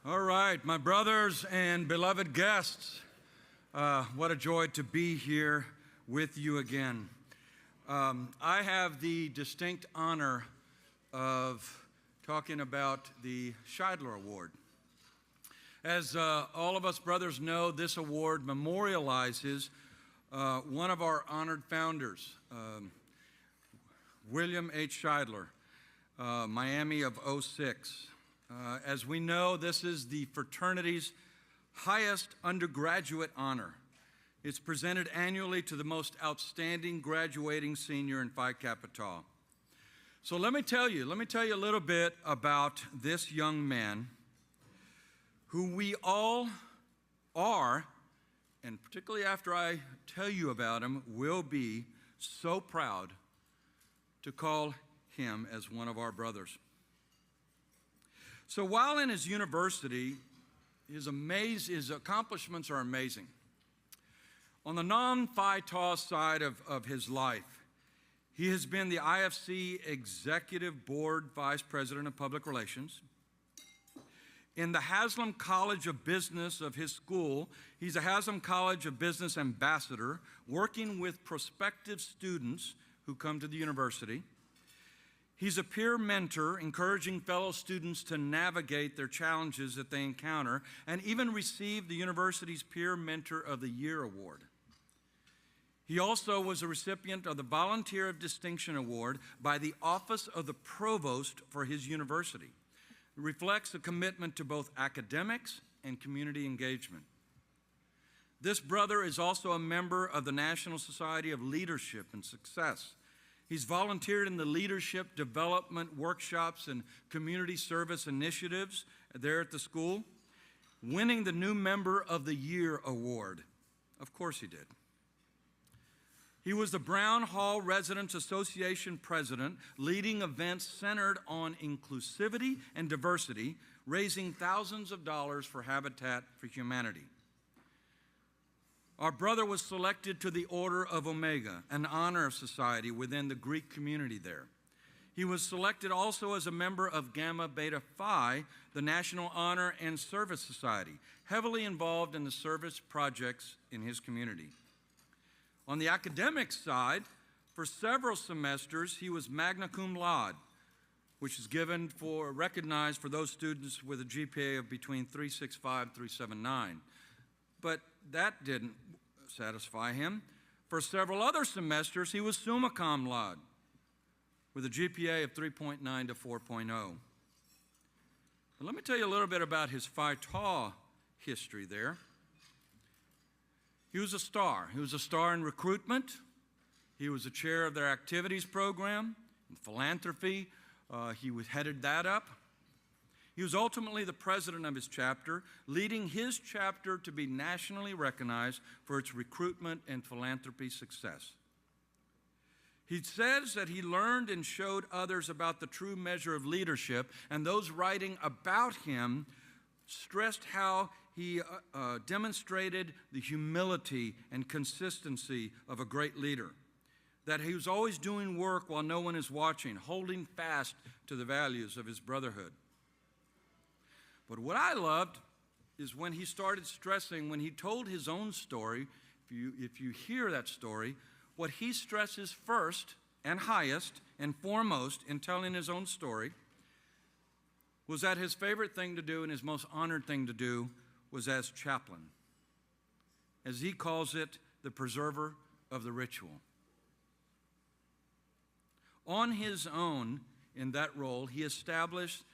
All right, my brothers and beloved guests, what a joy to be here with you again. I have the distinct honor of talking about the Shideler Award. As all of us brothers know, this award memorializes one of our honored founders, William H. Shideler, Miami of '06. As we know, this is the fraternity's highest undergraduate honor. It's presented annually to the most outstanding graduating senior in Phi Kappa Tau. So let me tell you a little bit about this young man who we all are, and particularly after I tell you about him, will be so proud to call him as one of our brothers. So while in his university, his accomplishments are amazing. On the non-Phi Tau side of his life, he has been the IFC Executive Board Vice President of Public Relations. In the Haslam College of Business of his school, he's a Haslam College of Business ambassador, working with prospective students who come to the university. He's a peer mentor, encouraging fellow students to navigate their challenges that they encounter, and even received the university's Peer Mentor of the Year award. He also was a recipient of the Volunteer of Distinction Award by the Office of the Provost for his university. It reflects a commitment to both academics and community engagement. This brother is also a member of the National Society of Leadership and Success. He's volunteered in the leadership development workshops and community service initiatives there at the school, winning the New Member of the Year award. Of course he did. He was the Brown Hall Residents Association president, leading events centered on inclusivity and diversity, raising thousands of dollars for Habitat for Humanity. Our brother was selected to the Order of Omega, an honor society within the Greek community there. He was selected also as a member of Gamma Beta Phi, the National Honor and Service Society, heavily involved in the service projects in his community. On the academic side, for several semesters, he was magna cum laude, which is recognized for those students with a GPA of between 3.65 and 3.79. But that didn't satisfy him. For several other semesters, he was summa cum laude with a GPA of 3.9 to 4.0. But let me tell you a little bit about his Phi Tau history there. He was a star. He was a star in recruitment. He was the chair of their activities program, in philanthropy. He headed that up. He was ultimately the president of his chapter, leading his chapter to be nationally recognized for its recruitment and philanthropy success. He says that he learned and showed others about the true measure of leadership, and those writing about him stressed how he demonstrated the humility and consistency of a great leader, that he was always doing work while no one is watching, holding fast to the values of his brotherhood. But what I loved is when he started stressing, when he told his own story, if you hear that story, what he stresses first and highest and foremost in telling his own story was that his favorite thing to do and his most honored thing to do was as chaplain. As he calls it, the preserver of the ritual. On his own, in that role, he established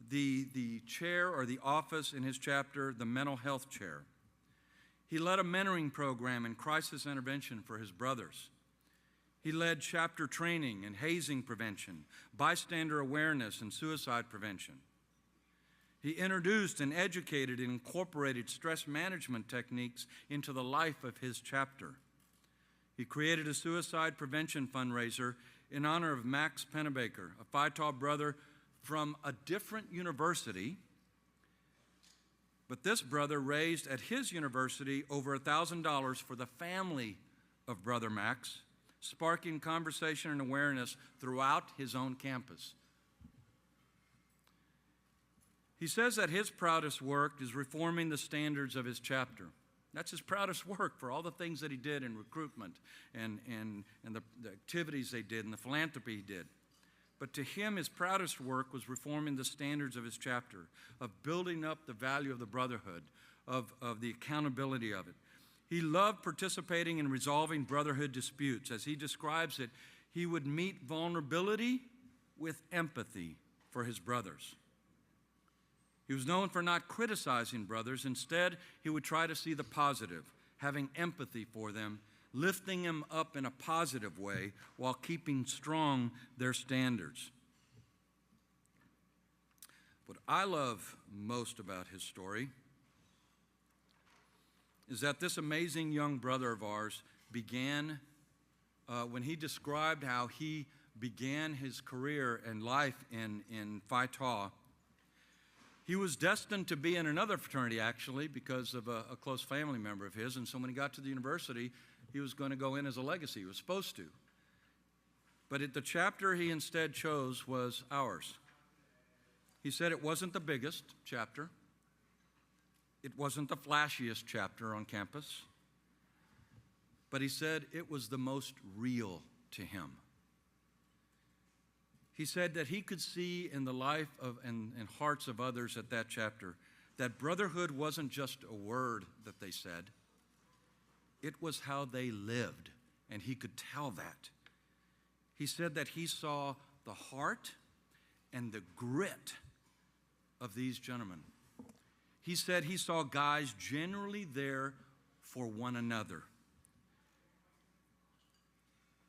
the chair or the office in his chapter, the mental health chair. He led a mentoring program in crisis intervention for his brothers. He led chapter training in hazing prevention, bystander awareness, and suicide prevention. He introduced and educated and incorporated stress management techniques into the life of his chapter. He created a suicide prevention fundraiser in honor of Max Pennebaker, a Phi Tau brother from a different university, but this brother raised at his university over $1,000 for the family of Brother Max, sparking conversation and awareness throughout his own campus. He says that his proudest work is reforming the standards of his chapter. That's his proudest work for all the things that he did in recruitment and the activities they did and the philanthropy he did. But to him, his proudest work was reforming the standards of his chapter, of building up the value of the brotherhood, of the accountability of it. He loved participating in resolving brotherhood disputes. As he describes it, he would meet vulnerability with empathy for his brothers. He was known for not criticizing brothers. Instead, he would try to see the positive, having empathy for them, lifting them up in a positive way while keeping strong their standards. What I love most about his story is that this amazing young brother of ours began, when he described how he began his career and life in Phi Tau, he was destined to be in another fraternity, actually, because of a close family member of his. And so when he got to the university, he was going to go in as a legacy. He was supposed to. But the chapter he instead chose was ours. He said it wasn't the biggest chapter. It wasn't the flashiest chapter on campus. But he said it was the most real to him. He said that he could see in the life of and hearts of others at that chapter that brotherhood wasn't just a word that they said. It was how they lived, and he could tell that. He said that he saw the heart and the grit of these gentlemen. He said he saw guys generally there for one another.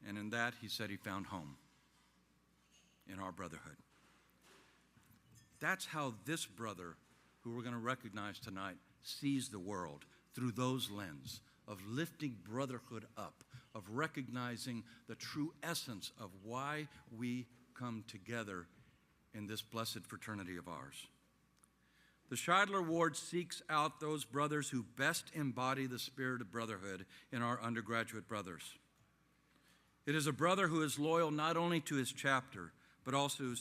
And in that, he said he found home in our brotherhood. That's how this brother, who we're going to recognize tonight, sees the world, through those lenses of lifting brotherhood up, of recognizing the true essence of why we come together in this blessed fraternity of ours. The Shideler Award seeks out those brothers who best embody the spirit of brotherhood in our undergraduate brothers. It is a brother who is loyal not only to his chapter, but also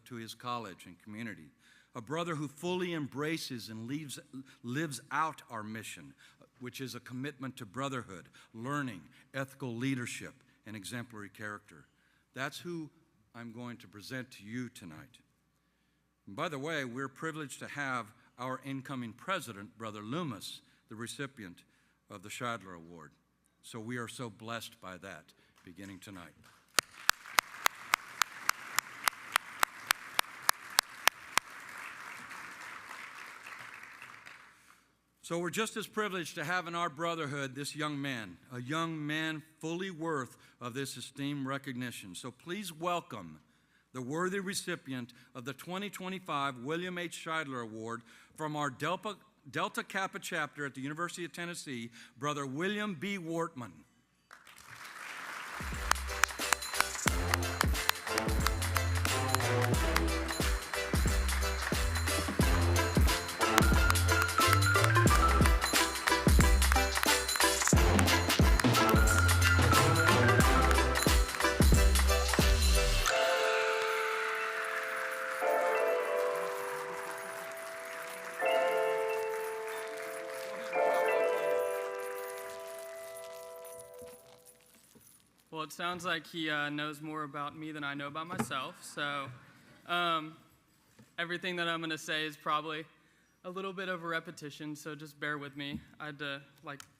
to his college and community. A brother who fully embraces and lives out our mission, which is a commitment to brotherhood, learning, ethical leadership, and exemplary character. That's who I'm going to present to you tonight. And by the way, we're privileged to have our incoming president, Brother Loomis, the recipient of the Shideler Award. So we are so blessed by that beginning tonight. So we're just as privileged to have in our brotherhood this young man, a young man fully worth of this esteemed recognition. So please welcome the worthy recipient of the 2025 William H. Shideler Award from our Delta Kappa chapter at the University of Tennessee, Brother William B. Wortman. Well, it sounds like he knows more about me than I know about myself, so everything that I'm going to say is probably a little bit of a repetition, so just bear with me. I had to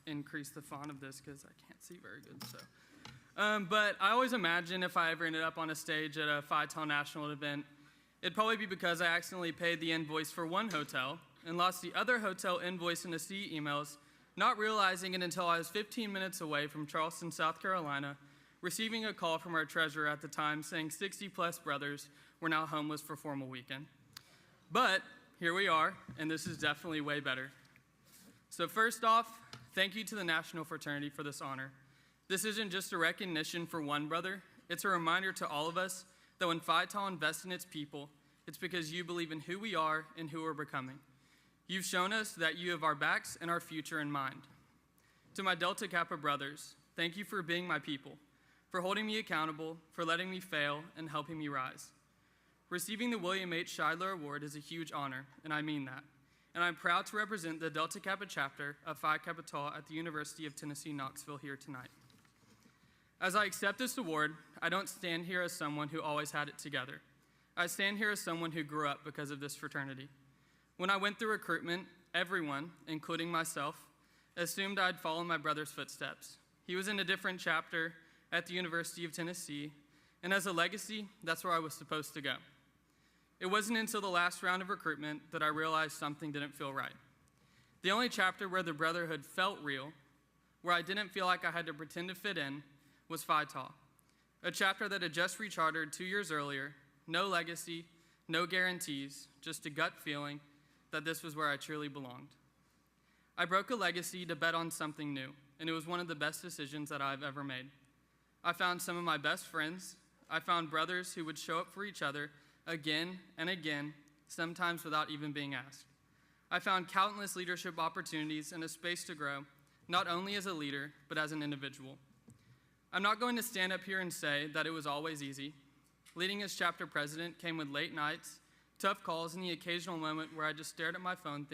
increase the font of this because I can't see very good. So, but I always imagine if I ever ended up on a stage at a Phi Tau national event, it'd probably be because I accidentally paid the invoice for one hotel and lost the other hotel invoice in the C emails, not realizing it until I was 15 minutes away from Charleston, South Carolina, receiving a call from our treasurer at the time saying 60-plus brothers were now homeless for formal weekend. But here we are, and this is definitely way better. So first off, thank you to the National Fraternity for this honor. This isn't just a recognition for one brother, it's a reminder to all of us that when Phi Tau invests in its people, it's because you believe in who we are and who we're becoming. You've shown us that you have our backs and our future in mind. To my Delta Kappa brothers, thank you for being my people, for holding me accountable, for letting me fail, and helping me rise. Receiving the William H. Shideler Award is a huge honor, and I mean that. And I'm proud to represent the Delta Kappa chapter of Phi Kappa Tau at the University of Tennessee, Knoxville here tonight. As I accept this award, I don't stand here as someone who always had it together. I stand here as someone who grew up because of this fraternity. When I went through recruitment, everyone, including myself, assumed I'd follow my brother's footsteps. He was in a different chapter at the University of Tennessee, and as a legacy, that's where I was supposed to go. It wasn't until the last round of recruitment that I realized something didn't feel right. The only chapter where the brotherhood felt real, where I didn't feel like I had to pretend to fit in, was Phi Tau, a chapter that had just rechartered 2 years earlier, no legacy, no guarantees, just a gut feeling that this was where I truly belonged. I broke a legacy to bet on something new, and it was one of the best decisions that I've ever made. I found some of my best friends. I found brothers who would show up for each other again and again, sometimes without even being asked. I found countless leadership opportunities and a space to grow, not only as a leader, but as an individual. I'm not going to stand up here and say that it was always easy. Leading as chapter president came with late nights, tough calls, and the occasional moment where I just stared at my phone thinking,